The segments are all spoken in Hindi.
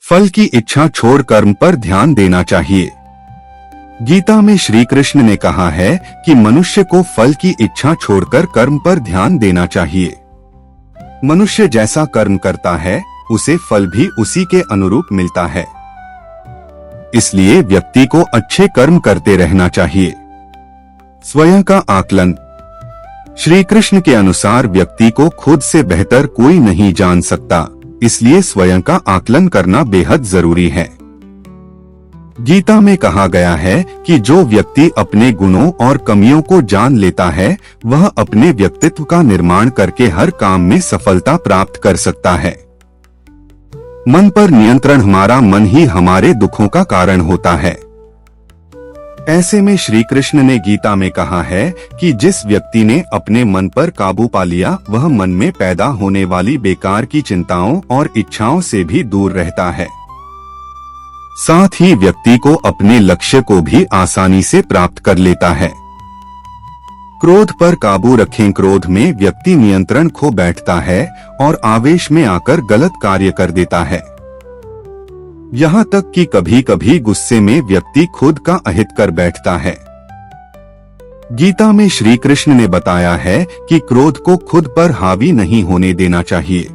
फल की इच्छा छोड़ कर्म पर ध्यान देना चाहिए। गीता में श्री कृष्ण ने कहा है कि मनुष्य को फल की इच्छा छोड़कर कर्म पर ध्यान देना चाहिए। मनुष्य जैसा कर्म करता है उसे फल भी उसी के अनुरूप मिलता है। इसलिए व्यक्ति को अच्छे कर्म करते रहना चाहिए। स्वयं का आकलन। श्री कृष्ण के अनुसार व्यक्ति को खुद से बेहतर कोई नहीं जान सकता, इसलिए स्वयं का आकलन करना बेहद जरूरी है। गीता में कहा गया है कि जो व्यक्ति अपने गुणों और कमियों को जान लेता है वह अपने व्यक्तित्व का निर्माण करके हर काम में सफलता प्राप्त कर सकता है। मन पर नियंत्रण। हमारा मन ही हमारे दुखों का कारण होता है। ऐसे में श्री कृष्ण ने गीता में कहा है कि जिस व्यक्ति ने अपने मन पर काबू पा लिया वह मन में पैदा होने वाली बेकार की चिंताओं और इच्छाओं से भी दूर रहता है। साथ ही व्यक्ति को अपने लक्ष्य को भी आसानी से प्राप्त कर लेता है। क्रोध पर काबू रखें। क्रोध में व्यक्ति नियंत्रण खो बैठता है और आवेश में आकर गलत कार्य कर देता है। यहाँ तक कि कभी कभी गुस्से में व्यक्ति खुद का अहित कर बैठता है। गीता में श्री कृष्ण ने बताया है कि क्रोध को खुद पर हावी नहीं होने देना चाहिए।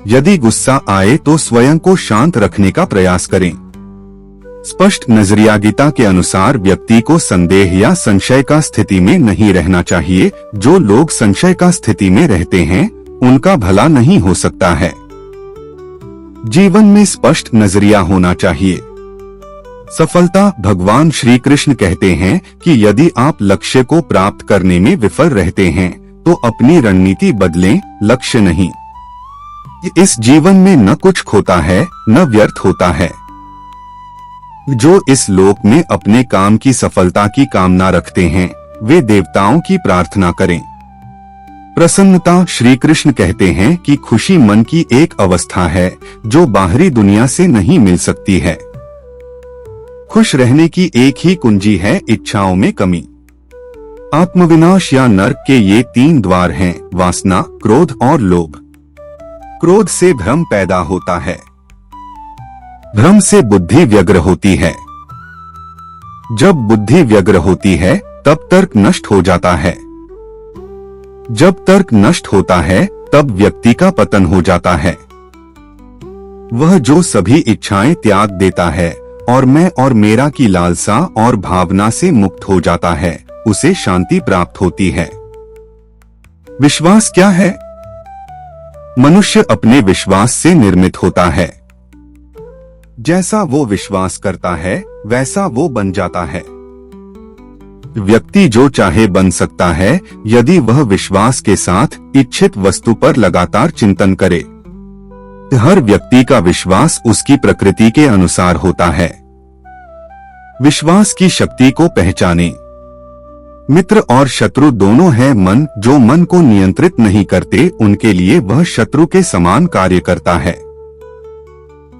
यदि गुस्सा आए तो स्वयं को शांत रखने का प्रयास करें। स्पष्ट नजरिया। गीता के अनुसार व्यक्ति को संदेह या संशय का स्थिति में नहीं रहना चाहिए। जो लोग संशय का स्थिति में रहते हैं उनका भला नहीं हो सकता है। जीवन में स्पष्ट नजरिया होना चाहिए। सफलता। भगवान श्री कृष्ण कहते हैं कि यदि आप लक्ष्य को प्राप्त करने में विफल रहते हैं तो अपनी रणनीति बदलें, लक्ष्य नहीं। इस जीवन में न कुछ खोता है न व्यर्थ होता है। जो इस लोक में अपने काम की सफलता की कामना रखते हैं वे देवताओं की प्रार्थना करें। प्रसन्नता। श्री कृष्ण कहते हैं कि खुशी मन की एक अवस्था है जो बाहरी दुनिया से नहीं मिल सकती है। खुश रहने की एक ही कुंजी है इच्छाओं में कमी। आत्मविनाश या नरक के ये 3 द्वार हैं, वासना, क्रोध और लोभ। क्रोध से भ्रम पैदा होता है। भ्रम से बुद्धि व्यग्र होती है। जब बुद्धि व्यग्र होती है तब तर्क नष्ट हो जाता है। जब तर्क नष्ट होता है तब व्यक्ति का पतन हो जाता है। वह जो सभी इच्छाएं त्याग देता है और मैं और मेरा की लालसा और भावना से मुक्त हो जाता है उसे शांति प्राप्त होती है। विश्वास क्या है? मनुष्य अपने विश्वास से निर्मित होता है। जैसा वो विश्वास करता है वैसा वो बन जाता है। व्यक्ति जो चाहे बन सकता है यदि वह विश्वास के साथ इच्छित वस्तु पर लगातार चिंतन करे। हर व्यक्ति का विश्वास उसकी प्रकृति के अनुसार होता है। विश्वास की शक्ति को पहचाने। मित्र और शत्रु दोनों है मन। जो मन को नियंत्रित नहीं करते उनके लिए वह शत्रु के समान कार्य करता है।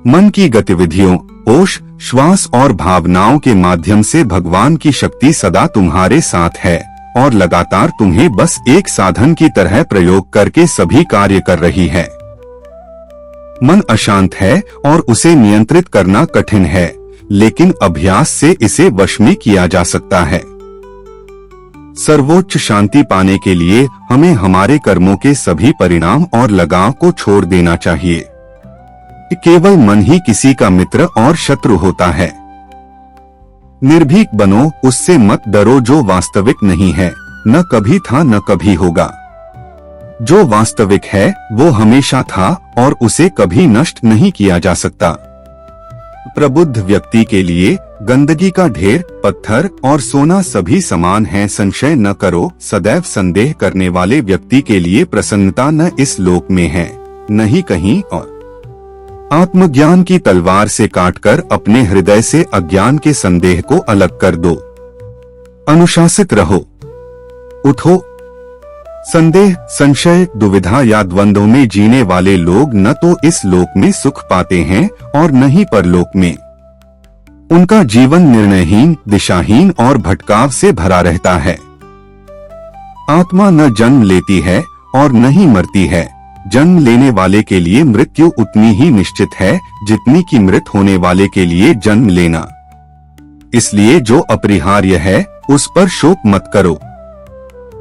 मन की गतिविधियों, होश, श्वास और भावनाओं के माध्यम से भगवान की शक्ति सदा तुम्हारे साथ है और लगातार तुम्हें बस एक साधन की तरह प्रयोग करके सभी कार्य कर रही है। मन अशांत है और उसे नियंत्रित करना कठिन है, लेकिन अभ्यास से इसे वश में किया जा सकता है। सर्वोच्च शांति पाने के लिए हमें हमारे कर्मों के सभी परिणाम और लगाव को छोड़ देना चाहिए। केवल मन ही किसी का मित्र और शत्रु होता है। निर्भीक बनो, उससे मत डरो जो वास्तविक नहीं है, न कभी था न कभी होगा। जो वास्तविक है वो हमेशा था और उसे कभी नष्ट नहीं किया जा सकता। प्रबुद्ध व्यक्ति के लिए गंदगी का ढेर, पत्थर और सोना सभी समान हैं। संशय न करो। सदैव संदेह करने वाले व्यक्ति के लिए प्रसन्नता न इस लोक में है न ही कहीं और। आत्मज्ञान की तलवार से काटकर अपने हृदय से अज्ञान के संदेह को अलग कर दो। अनुशासित रहो। उठो। संदेह, संशय, दुविधा या द्वंद्व में जीने वाले लोग न तो इस लोक में सुख पाते हैं और न ही परलोक में। उनका जीवन निर्णयहीन, दिशाहीन और भटकाव से भरा रहता है। आत्मा न जन्म लेती है और न ही मरती है। जन्म लेने वाले के लिए मृत्यु उतनी ही निश्चित है जितनी कि मृत होने वाले के लिए जन्म लेना। इसलिए जो अपरिहार्य है उस पर शोक मत करो।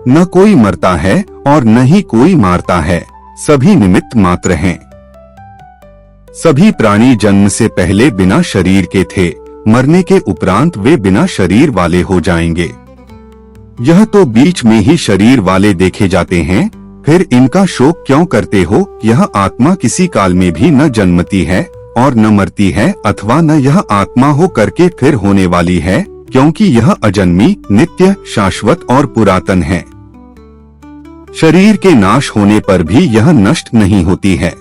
न कोई मरता है और न ही कोई मारता है, सभी निमित्त मात्र हैं। सभी प्राणी जन्म से पहले बिना शरीर के थे, मरने के उपरांत वे बिना शरीर वाले हो जाएंगे। यह तो बीच में ही शरीर वाले देखे जाते हैं, फिर इनका शोक क्यों करते हो? यह आत्मा किसी काल में भी न जन्मती है और न मरती है, अथवा न यह आत्मा हो करके फिर होने वाली है, क्योंकि यह अजन्मी, नित्य, शाश्वत और पुरातन है। शरीर के नाश होने पर भी यह नष्ट नहीं होती है।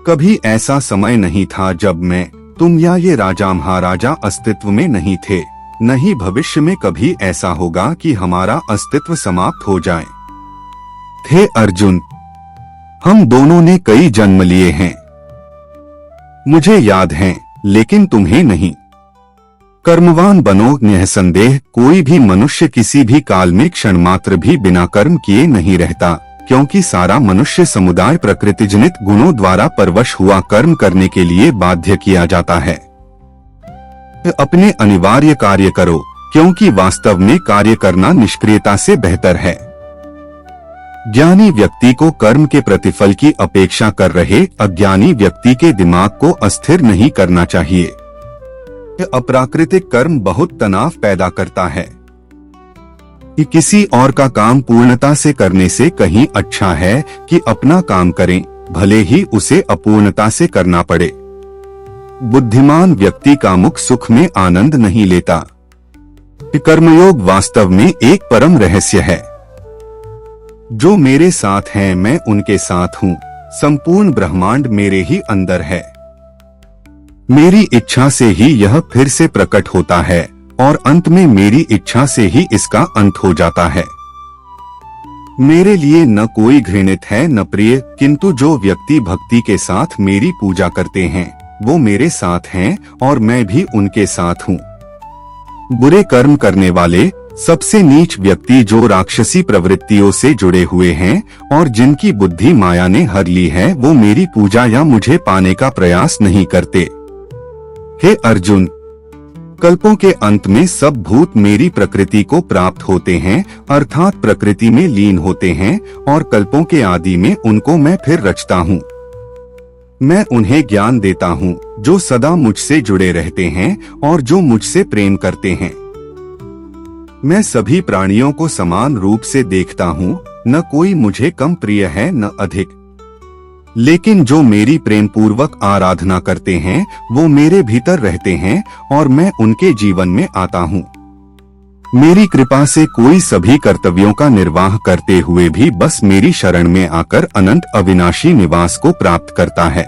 कभी ऐसा समय नहीं था जब मैं, तुम या ये राजा महाराजा अस्तित्व में नहीं थे, न ही भविष्य में कभी ऐसा होगा कि हमारा अस्तित्व समाप्त हो जाए। थे अर्जुन, हम दोनों ने कई जन्म लिए हैं, मुझे याद हैं, लेकिन तुम्हें नहीं। कर्मवान बनो, निःसंदेह कोई भी मनुष्य किसी भी काल में क्षण मात्र भी बिना कर्म किए नहीं रहता, क्योंकि सारा मनुष्य समुदाय प्रकृतिजनित गुणों द्वारा परवश हुआ कर्म करने के लिए बाध्य किया जाता है। अपने अनिवार्य कार्य करो, क्योंकि वास्तव में कार्य करना निष्क्रियता से बेहतर है। ज्ञानी व्यक्ति को कर्म के प्रतिफल की अपेक्षा कर रहे अज्ञानी व्यक्ति के दिमाग को अस्थिर नहीं करना चाहिए। अप्राकृतिक कर्म बहुत तनाव पैदा करता है। किसी और का काम पूर्णता से करने से कहीं अच्छा है कि अपना काम करें, भले ही उसे अपूर्णता से करना पड़े। बुद्धिमान व्यक्ति का मुख सुख में आनंद नहीं लेता। कर्मयोग वास्तव में एक परम रहस्य है। जो मेरे साथ हैं मैं उनके साथ हूँ, संपूर्ण ब्रह्मांड मेरे ही अंदर है। मेरी इच्छा से ही यह फिर से प्रकट होता है और अंत में मेरी इच्छा से ही इसका अंत हो जाता है। मेरे लिए न कोई घृणित है न प्रिय, किंतु जो व्यक्ति भक्ति के साथ मेरी पूजा करते हैं वो मेरे साथ हैं और मैं भी उनके साथ हूँ। बुरे कर्म करने वाले, सबसे नीच व्यक्ति जो राक्षसी प्रवृत्तियों से जुड़े हुए हैं और जिनकी बुद्धि माया ने हर ली है, वो मेरी पूजा या मुझे पाने का प्रयास नहीं करते। हे अर्जुन, कल्पों के अंत में सब भूत मेरी प्रकृति को प्राप्त होते हैं, अर्थात प्रकृति में लीन होते हैं, और कल्पों के आदि में उनको मैं फिर रचता हूँ। मैं उन्हें ज्ञान देता हूँ जो सदा मुझसे जुड़े रहते हैं और जो मुझसे प्रेम करते हैं। मैं सभी प्राणियों को समान रूप से देखता हूँ, न कोई मुझे कम प्रिय है न अधिक। लेकिन जो मेरी प्रेम पूर्वक आराधना करते हैं वो मेरे भीतर रहते हैं और मैं उनके जीवन में आता हूँ। मेरी कृपा से कोई सभी कर्तव्यों का निर्वाह करते हुए भी बस मेरी शरण में आकर अनंत अविनाशी निवास को प्राप्त करता है।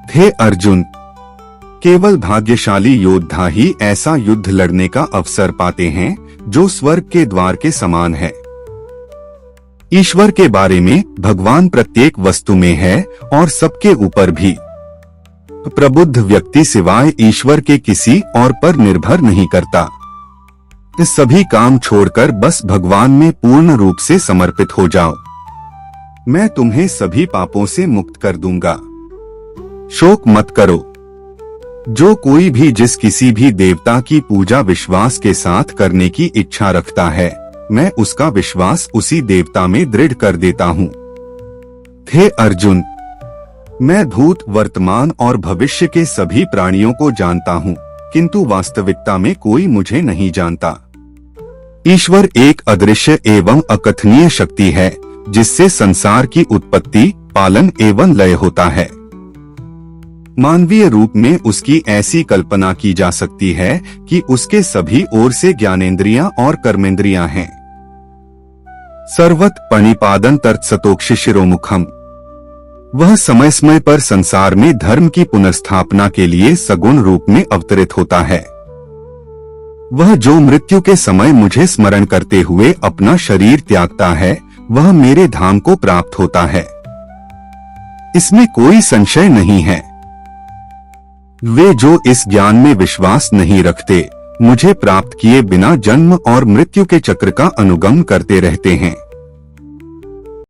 हे अर्जुन, केवल भाग्यशाली योद्धा ही ऐसा युद्ध लड़ने का अवसर पाते हैं जो स्वर्ग के द्वार के समान है। ईश्वर के बारे में भगवान प्रत्येक वस्तु में है और सबके ऊपर भी। प्रबुद्ध व्यक्ति सिवाय ईश्वर के किसी और पर निर्भर नहीं करता। सभी काम छोड़कर बस भगवान में पूर्ण रूप से समर्पित हो जाओ। मैं तुम्हें सभी पापों से मुक्त कर दूंगा। शोक मत करो। जो कोई भी जिस किसी भी देवता की पूजा विश्वास के साथ करने की इच्छा रखता है, मैं उसका विश्वास उसी देवता में दृढ़ कर देता हूँ। हे अर्जुन, मैं भूत, वर्तमान और भविष्य के सभी प्राणियों को जानता हूँ, किंतु वास्तविकता में कोई मुझे नहीं जानता। ईश्वर एक अदृश्य एवं अकथनीय शक्ति है जिससे संसार की उत्पत्ति, पालन एवं लय होता है। मानवीय रूप में उसकी ऐसी कल्पना की जा सकती है कि उसके सभी ओर से ज्ञानेंद्रियां और कर्मेंद्रियां हैं। सर्वत पणिपादं तत्सतोक्षिशिरोमुखम। वह समय समय पर संसार में धर्म की पुनर्स्थापना के लिए सगुण रूप में अवतरित होता है। वह जो मृत्यु के समय मुझे स्मरण करते हुए अपना शरीर त्यागता है, वह मेरे धाम को प्राप्त होता है। इसमें कोई संशय नहीं है। वे जो इस ज्ञान में विश्वास नहीं रखते, मुझे प्राप्त किए बिना जन्म और मृत्यु के चक्र का अनुगमन करते रहते हैं।